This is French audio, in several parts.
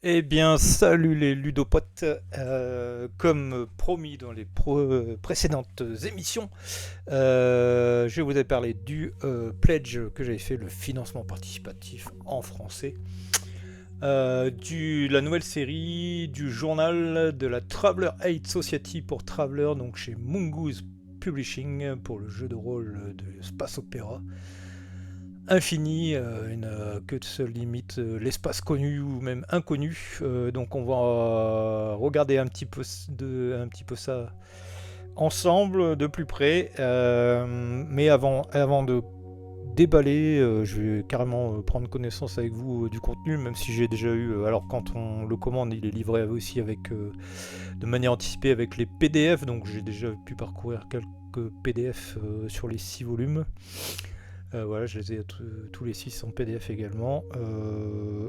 Eh bien, salut les ludopotes. Comme promis dans les précédentes émissions, je vous ai parlé du pledge que j'avais fait, le financement participatif en français, la nouvelle série du journal de la Traveler Aid Society pour Traveler, donc chez Mongoose Publishing pour le jeu de rôle de Space Opera. Infini, que se limite l'espace connu ou même inconnu. Donc on va regarder un petit peu ça ensemble de plus près. Mais avant de déballer, je vais carrément prendre connaissance avec vous du contenu, même si j'ai déjà eu. Alors quand on le commande, il est livré aussi avec de manière anticipée avec les PDF. Donc j'ai déjà pu parcourir quelques PDF sur les 6 volumes. Voilà, je les ai tous les 6 en PDF également.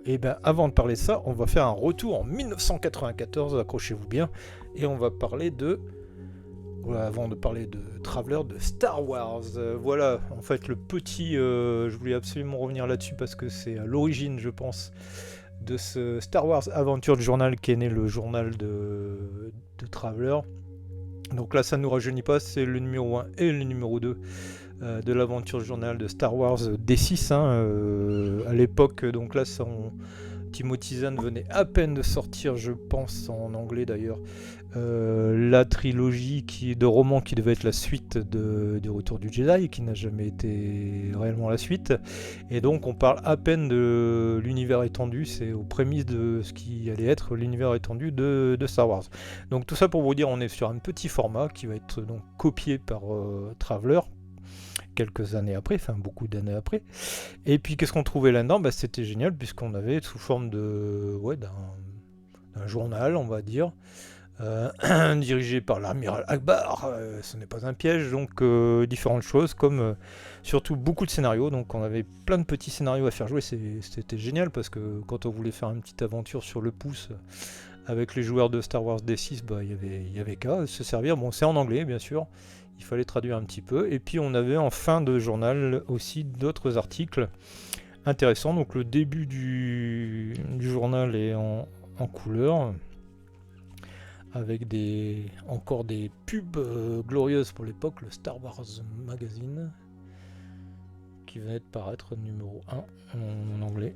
Et ben avant de parler de ça, on va faire un retour en 1994, accrochez-vous bien, et on va parler de, voilà, avant de parler de Traveler, de Star Wars. Voilà, en fait je voulais absolument revenir là-dessus parce que c'est à l'origine, je pense, de ce Star Wars Adventure Journal qui est né le journal de Traveler. Donc là, ça ne nous rajeunit pas, c'est le numéro 1 et le numéro 2 de l'aventure journal de Star Wars D6 hein, à l'époque. Donc là, Timothy Zahn venait à peine de sortir, je pense, en anglais d'ailleurs, la trilogie de romans qui devait être la suite du Retour du Jedi, qui n'a jamais été réellement la suite. Et donc on parle à peine de l'univers étendu, c'est aux prémices de ce qui allait être l'univers étendu de Star Wars. Donc tout ça pour vous dire, on est sur un petit format qui va être donc copié par Traveler quelques années après, enfin beaucoup d'années après. Et puis qu'est-ce qu'on trouvait là-dedans? Bah, c'était génial puisqu'on avait sous forme d'un journal, on va dire, dirigé par l'amiral Akbar. Ce n'est pas un piège, donc différentes choses comme surtout beaucoup de scénarios. Donc on avait plein de petits scénarios à faire jouer. C'était génial parce que quand on voulait faire une petite aventure sur le pouce avec les joueurs de Star Wars D6, bah, il y avait qu'à se servir. Bon, c'est en anglais, bien sûr. Il fallait traduire un petit peu. Et puis, on avait en fin de journal aussi d'autres articles intéressants. Donc, le début du journal est en couleur, avec encore des pubs glorieuses pour l'époque. Le Star Wars Magazine, qui venait de paraître numéro 1 en anglais.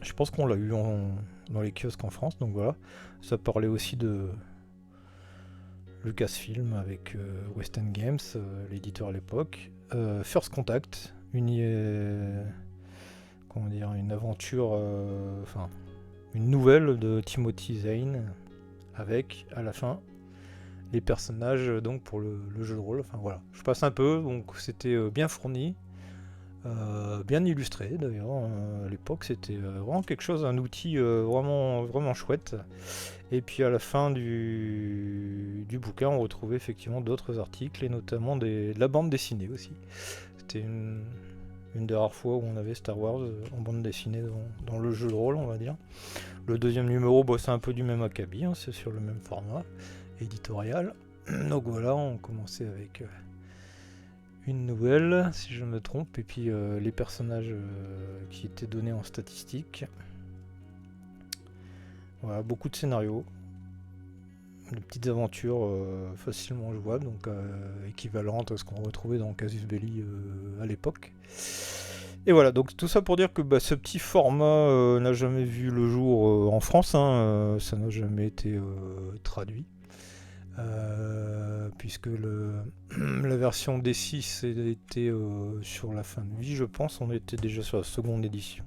Je pense qu'on l'a eu dans les kiosques en France, donc voilà. Ça parlait aussi de Lucasfilm avec West End Games, l'éditeur à l'époque. First Contact, une aventure, enfin une nouvelle de Timothy Zahn avec à la fin les personnages donc pour le jeu de rôle. Enfin voilà, je passe un peu, donc c'était bien fourni. Bien illustré d'ailleurs, à l'époque c'était vraiment quelque chose, un outil vraiment, vraiment chouette. Et puis à la fin du bouquin, on retrouvait effectivement d'autres articles et notamment de la bande dessinée aussi. C'était une des rares fois où on avait Star Wars en bande dessinée dans le jeu de rôle, on va dire. Le deuxième numéro, bah, c'est un peu du même acabit, hein, c'est sur le même format éditorial. Donc voilà, on commençait avec une nouvelle, si je me trompe, et puis les personnages qui étaient donnés en statistiques. Voilà, beaucoup de scénarios, de petites aventures facilement jouables, donc équivalentes à ce qu'on retrouvait dans Casus Belli à l'époque. Et voilà, donc tout ça pour dire que bah, ce petit format n'a jamais vu le jour en France, hein, ça n'a jamais été traduit. Puisque la version D6 était sur la fin de vie, je pense, on était déjà sur la seconde édition.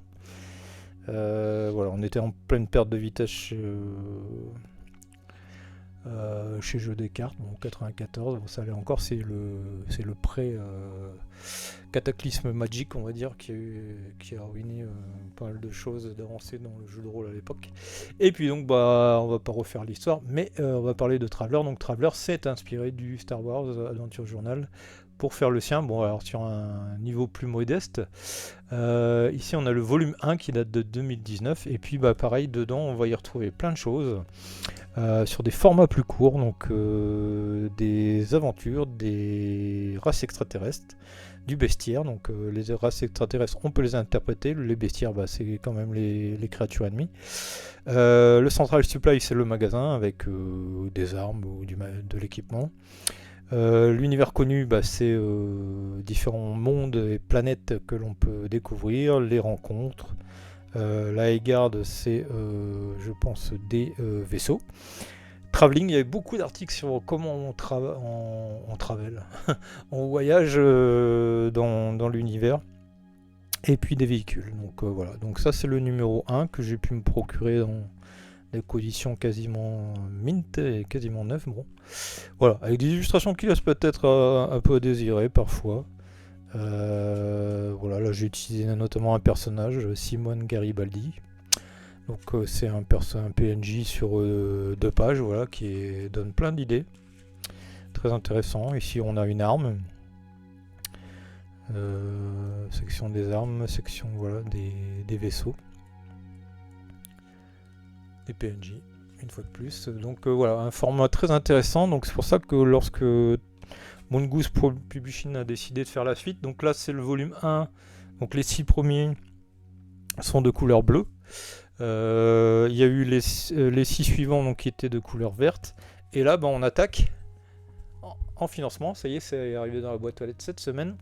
Voilà, on était en pleine perte de vitesse chez Jeux des cartes, bon, 94, ça allait encore, c'est le pré-cataclysme Magic, on va dire, qui a ruiné pas mal de choses d'avancées dans le jeu de rôle à l'époque. Et puis donc, bah, on va pas refaire l'histoire, mais on va parler de Traveler. Donc Traveler s'est inspiré du Star Wars Adventure Journal pour faire le sien, bon alors sur un niveau plus modeste. Ici on a le volume 1 qui date de 2019, et puis bah pareil, dedans on va y retrouver plein de choses. Sur des formats plus courts, donc des aventures, des races extraterrestres, du bestiaire. Donc les races extraterrestres, on peut les interpréter. Les bestiaires, c'est quand même les créatures ennemies. Le Central Supply, c'est le magasin avec des armes ou de l'équipement. L'univers connu, c'est différents mondes et planètes que l'on peut découvrir, les rencontres. La Highgarde, c'est, je pense, des vaisseaux. Traveling, il y avait beaucoup d'articles sur comment on travel, on voyage dans l'univers. Et puis des véhicules. Donc voilà. Donc ça, c'est le numéro 1 que j'ai pu me procurer dans des conditions quasiment mint et quasiment neuf. Bon. Voilà. Avec des illustrations qui laissent peut-être un peu à désirer parfois. Voilà, là j'ai utilisé notamment un personnage, Simone Garibaldi. Donc c'est un PNJ sur 2 pages, voilà, qui donne plein d'idées. Très intéressant. Ici on a une arme. Section des armes, section voilà, des vaisseaux. Des PNJ, une fois de plus. Donc voilà, un format très intéressant. Donc c'est pour ça que lorsque Mongoose Publishing a décidé de faire la suite, donc là c'est le volume 1, donc les 6 premiers sont de couleur bleue. Il y a eu les 6 suivants donc, qui étaient de couleur verte. Et là on attaque en financement, ça y est, c'est arrivé dans la boîte aux lettres cette semaine.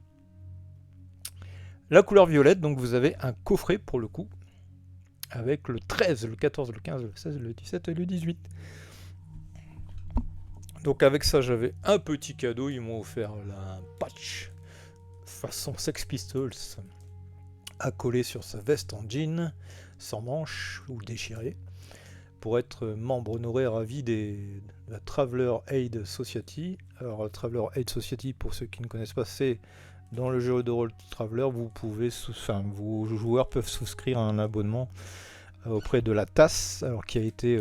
La couleur violette, donc vous avez un coffret pour le coup, avec le 13, le 14, le 15, le 16, le 17 et le 18. Donc avec ça, j'avais un petit cadeau, ils m'ont offert un patch façon Sex Pistols à coller sur sa veste en jean, sans manches ou déchirée, pour être membre honoraire à vie de la Traveler Aid Society. Alors la Traveler Aid Society, pour ceux qui ne connaissent pas, c'est dans le jeu de rôle Traveler, vos joueurs peuvent souscrire à un abonnement auprès de la TAS, alors qui a été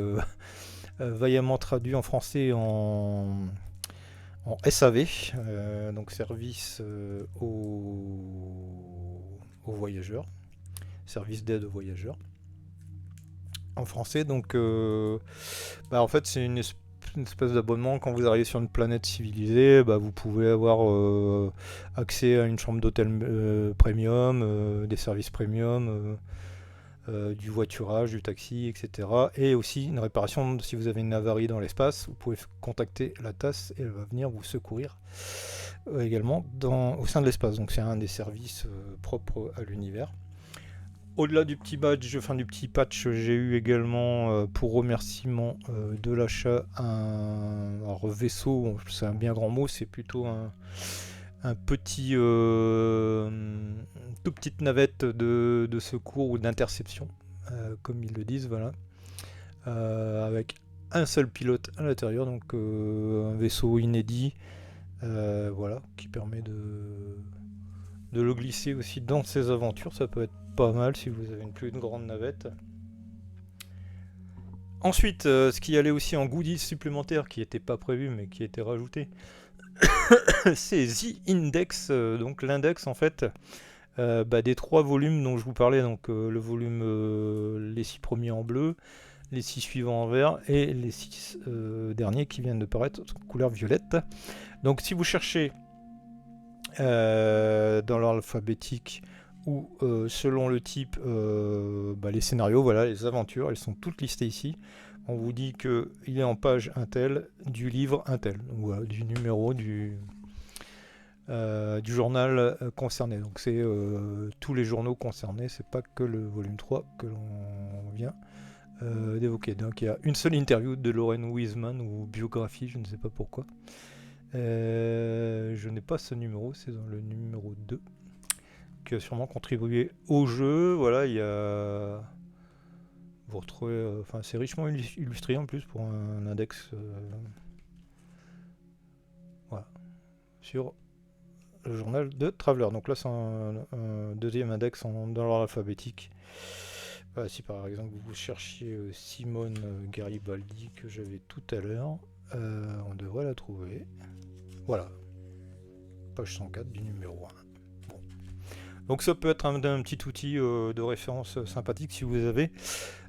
vaillamment traduit en français en SAV, donc service aux voyageurs, service d'aide aux voyageurs en français. Donc en fait c'est une espèce d'abonnement. Quand vous arrivez sur une planète civilisée, vous pouvez avoir accès à une chambre d'hôtel premium, des services premium, du voiturage, du taxi, etc. Et aussi une réparation. Si vous avez une avarie dans l'espace, vous pouvez contacter la TAS et elle va venir vous secourir également au sein de l'espace. Donc c'est un des services propres à l'univers. Au-delà du petit badge, du petit patch, j'ai eu également pour remerciement de l'achat un vaisseau. C'est un bien grand mot, c'est plutôt un petit toute petite navette de secours ou d'interception, comme ils le disent, voilà, avec un seul pilote à l'intérieur, donc un vaisseau inédit, voilà, qui permet de le glisser aussi dans ses aventures. Ça peut être pas mal si vous avez une plus grande navette. Ensuite, ce qui allait aussi en goodies supplémentaire, qui n'était pas prévu mais qui a été rajouté, c'est The Index, donc l'index en fait des 3 volumes dont je vous parlais, donc le volume, les 6 premiers en bleu, les 6 suivants en vert et les 6 derniers qui viennent de paraître en couleur violette. Donc si vous cherchez dans l'ordre alphabétique ou selon le type, les scénarios, voilà, les aventures, elles sont toutes listées ici. On vous dit qu'il est en page un tel, du livre un tel, voilà, du numéro du journal concerné. Donc c'est tous les journaux concernés, c'est pas que le volume 3 que l'on vient d'évoquer. Donc il y a une seule interview de Lauren Wiseman ou biographie, je ne sais pas pourquoi. Je n'ai pas ce numéro, c'est dans le numéro 2 qui a sûrement contribué au jeu. Voilà, il y a... Vous retrouvez... c'est richement illustré en plus pour un index. Voilà. Sur le journal de Traveler. Donc là, c'est un deuxième index dans l'ordre alphabétique. Voilà, si par exemple vous cherchiez Simone Garibaldi que j'avais tout à l'heure, on devrait la trouver. Voilà. Page 104 du numéro 1. Bon. Donc ça peut être un petit outil de référence sympathique si vous avez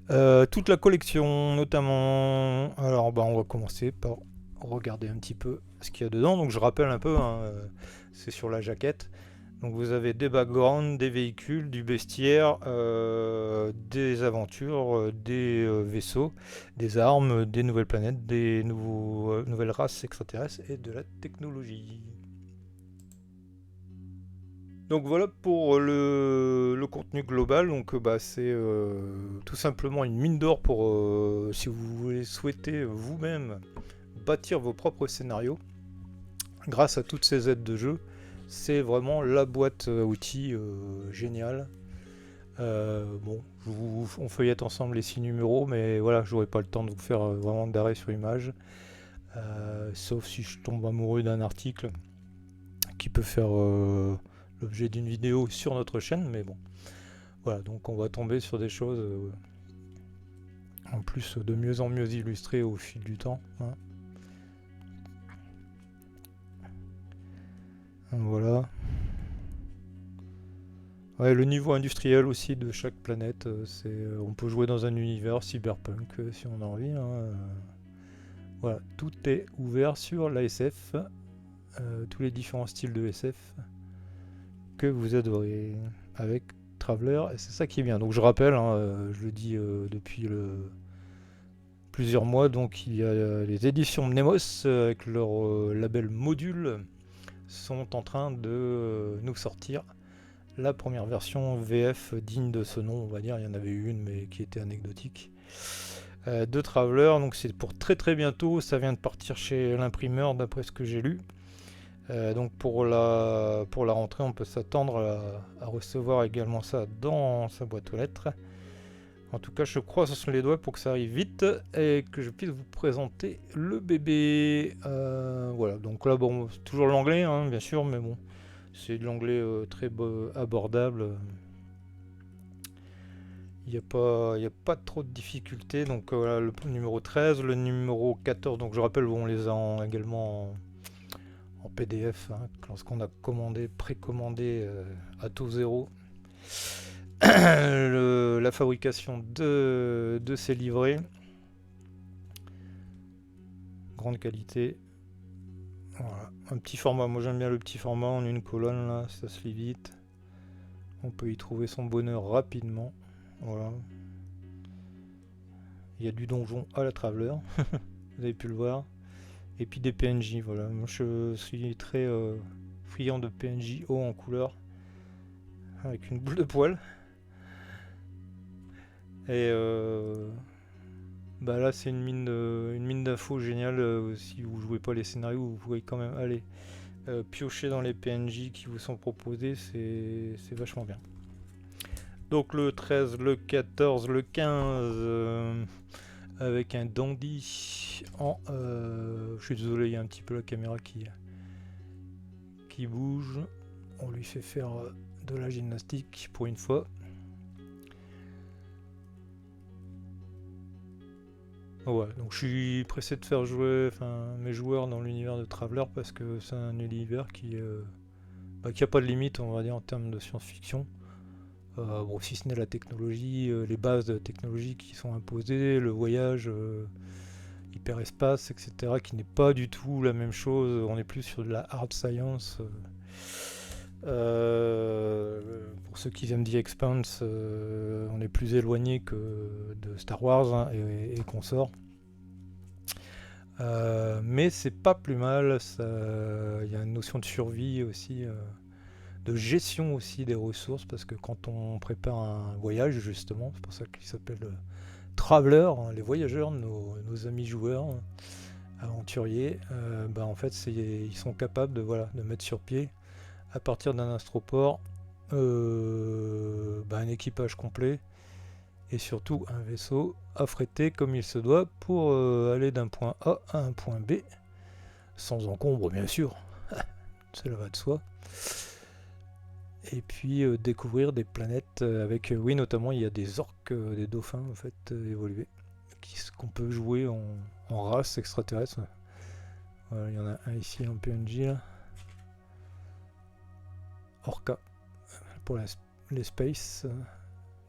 toute la collection, notamment. Alors on va commencer par regarder un petit peu ce qu'il y a dedans. Donc je rappelle un peu, c'est sur la jaquette. Donc vous avez des backgrounds, des véhicules, du bestiaire, des aventures, des vaisseaux, des armes, des nouvelles planètes, des nouvelles races extraterrestres et de la technologie. Donc voilà pour le contenu global. Donc bah, c'est tout simplement une mine d'or pour si vous voulez souhaiter vous-même bâtir vos propres scénarios grâce à toutes ces aides de jeu. C'est vraiment la boîte à outils géniale. Bon, on feuillette ensemble les 6 numéros, mais voilà, j'aurai pas le temps de vous faire vraiment d'arrêt sur image. Sauf si je tombe amoureux d'un article qui peut faire l'objet d'une vidéo sur notre chaîne, mais bon. Voilà, donc on va tomber sur des choses en plus de mieux en mieux illustrées au fil du temps. Hein. Voilà. Ouais, le niveau industriel aussi de chaque planète, on peut jouer dans un univers cyberpunk si on a envie. Hein. Voilà, tout est ouvert sur la SF, tous les différents styles de SF que vous adorez avec Traveler, et c'est ça qui est bien. Donc je rappelle, hein, je le dis depuis plusieurs mois, donc il y a les éditions Mnemos avec leur label Module sont en train de nous sortir la première version VF digne de ce nom, on va dire. Il y en avait une mais qui était anecdotique de Traveler, donc c'est pour très bientôt. Ça vient de partir chez l'imprimeur d'après ce que j'ai lu. Donc pour la rentrée, on peut s'attendre à recevoir également ça dans sa boîte aux lettres. En tout cas, je croise les doigts pour que ça arrive vite et que je puisse vous présenter le bébé. Voilà, donc là, bon, c'est toujours l'anglais, hein, bien sûr, mais bon, c'est de l'anglais très abordable. Il n'y a pas trop de difficultés. Donc voilà, le numéro 13, le numéro 14, donc je rappelle, on les a également en PDF, hein, lorsqu'on a précommandé à taux zéro. La fabrication de ces livrets, grande qualité. Voilà. Un petit format, moi j'aime bien le petit format en une colonne là, ça se lit vite. On peut y trouver son bonheur rapidement. Voilà. Il y a du donjon à la Traveler, vous avez pu le voir. Et puis des PNJ, voilà. Moi je suis très friand de PNJ haut en couleur, avec une boule de poil. Et bah là c'est une mine d'infos géniale. Si vous jouez pas les scénarios, vous pouvez quand même aller piocher dans les PNJ qui vous sont proposés, c'est vachement bien. Donc le 13, le 14, le 15 avec un dandy en... je suis désolé, il y a un petit peu la caméra qui bouge. On lui fait faire de la gymnastique pour une fois. Ouais, donc je suis pressé de faire jouer mes joueurs dans l'univers de Traveler parce que c'est un univers qui a pas de limite, on va dire, en termes de science-fiction. Bon, si ce n'est la technologie, les bases de la technologie qui sont imposées, le voyage, hyperespace, etc., qui n'est pas du tout la même chose. On est plus sur de la hard science. Pour ceux qui aiment The Expanse, on est plus éloigné que de Star Wars, hein, et consorts. Mais c'est pas plus mal. Il y a une notion de survie aussi, de gestion aussi des ressources, parce que quand on prépare un voyage, justement, c'est pour ça qu'il s'appelle Traveler, hein, les voyageurs, nos amis joueurs, aventuriers, en fait ils sont capables de mettre sur pied à partir d'un astroport un équipage complet et surtout un vaisseau affrété comme il se doit pour aller d'un point A à un point B sans encombre, bien sûr. Cela va de soi. Et puis découvrir des planètes avec, oui, notamment il y a des orques, des dauphins en fait évolués qu'on peut jouer en race extraterrestre. Voilà, il y en a un ici en PNJ là. Orca pour les space,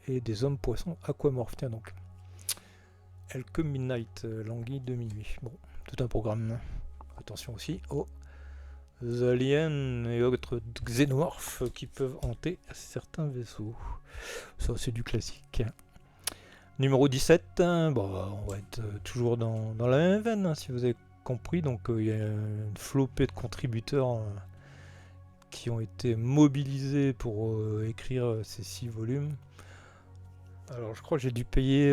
et des hommes poissons aquamorphes. Tiens donc. Elke Midnight, l'anguille de minuit. Bon, tout un programme. Attention aussi aux aliens et autres xénomorphes qui peuvent hanter certains vaisseaux. Ça, c'est du classique. Numéro 17, bon, on va être toujours dans la même veine, hein, si vous avez compris. Donc, il y a une flopée de contributeurs qui ont été mobilisés pour écrire ces 6 volumes. Alors, je crois que j'ai dû payer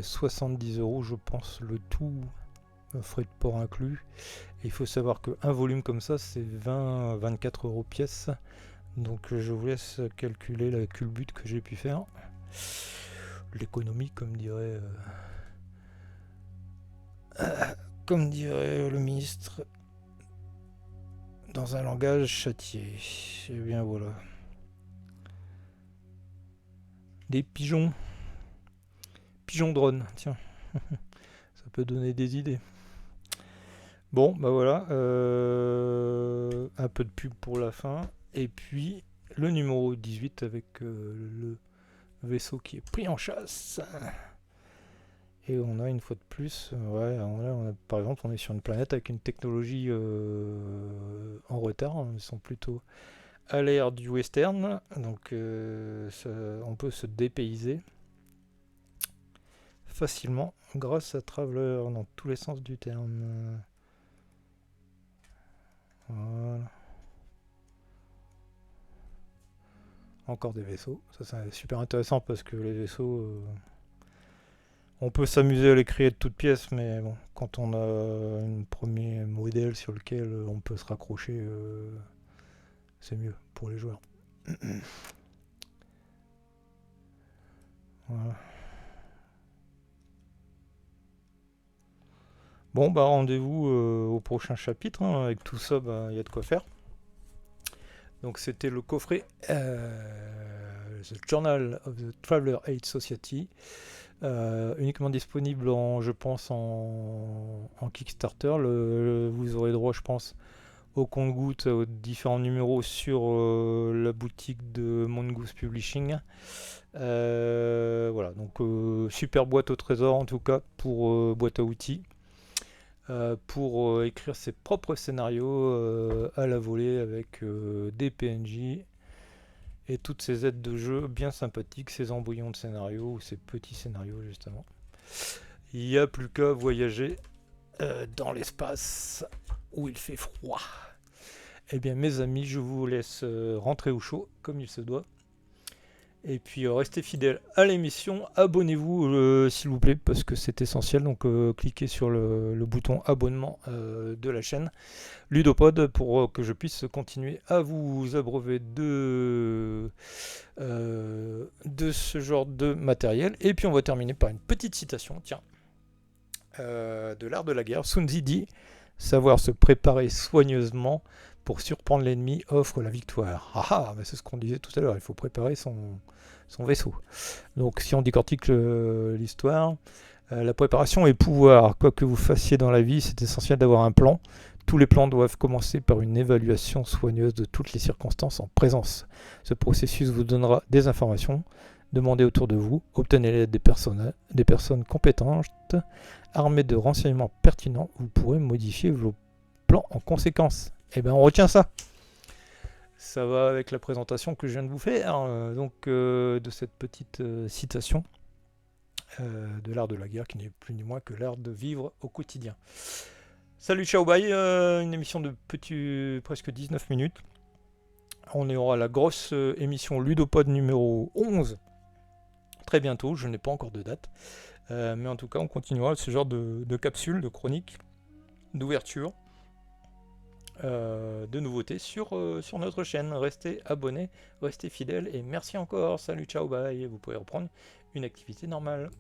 70 €, je pense, le tout, frais de port inclus. Et il faut savoir qu'un volume comme ça, c'est 24 € pièce. Donc, je vous laisse calculer la culbute que j'ai pu faire. L'économie, comme dirait le ministre dans un langage châtié. Et bien voilà. Des pigeons. Pigeons drones, tiens. Ça peut donner des idées. Bon, bah voilà. Un peu de pub pour la fin. Et puis le numéro 18 avec le vaisseau qui est pris en chasse. Et on a une fois de plus, par exemple, on est sur une planète avec une technologie en retard. Ils sont plutôt à l'ère du western, donc on peut se dépayser facilement grâce à Traveler dans tous les sens du terme. Voilà. Encore des vaisseaux, ça c'est super intéressant parce que les vaisseaux, on peut s'amuser à les créer de toutes pièces, mais bon, quand on a un premier modèle sur lequel on peut se raccrocher, c'est mieux pour les joueurs. Voilà. Bon, bah rendez-vous au prochain chapitre, hein. Avec tout ça, bah, y a de quoi faire. Donc c'était le coffret The Journal of the Traveler Aid Society, uniquement disponible je pense en Kickstarter. Vous aurez droit, je pense, au compte-gouttes, aux différents numéros sur la boutique de Mongoose Publishing. Voilà, donc super boîte au trésor en tout cas pour boîte à outils. Pour écrire ses propres scénarios à la volée avec des PNJ et toutes ces aides de jeu bien sympathiques, ces embryons de scénarios ou ces petits scénarios justement. Il n'y a plus qu'à voyager dans l'espace où il fait froid. Eh bien mes amis, je vous laisse rentrer au chaud comme il se doit. Et puis restez fidèles à l'émission, abonnez-vous s'il vous plaît parce que c'est essentiel, donc cliquez sur le bouton abonnement de la chaîne Ludopod pour que je puisse continuer à vous abreuver de ce genre de matériel. Et puis on va terminer par une petite citation, tiens, de l'art de la guerre. Sun Tzu dit « Savoir se préparer soigneusement pour surprendre l'ennemi offre la victoire. » Ah, c'est ce qu'on disait tout à l'heure, il faut préparer son vaisseau. Donc si on décortique l'histoire, la préparation est pouvoir. Quoi que vous fassiez dans la vie, c'est essentiel d'avoir un plan. Tous les plans doivent commencer par une évaluation soigneuse de toutes les circonstances en présence. Ce processus vous donnera des informations. Demandez autour de vous, obtenez l'aide des personnes compétentes, armées de renseignements pertinents. Vous pourrez modifier vos plans en conséquence. Eh bien, on retient ça. Ça va avec la présentation que je viens de vous faire, de cette petite citation de l'art de la guerre, qui n'est plus ni moins que l'art de vivre au quotidien. Salut, ciao, bye, une émission de presque 19 minutes. On aura la grosse émission Ludopod numéro 11 très bientôt, je n'ai pas encore de date. Mais en tout cas, on continuera ce genre de capsules, de chroniques, d'ouverture. De nouveautés sur notre chaîne. Restez abonnés, restez fidèles et merci encore. Salut, ciao, bye. Vous pouvez reprendre une activité normale.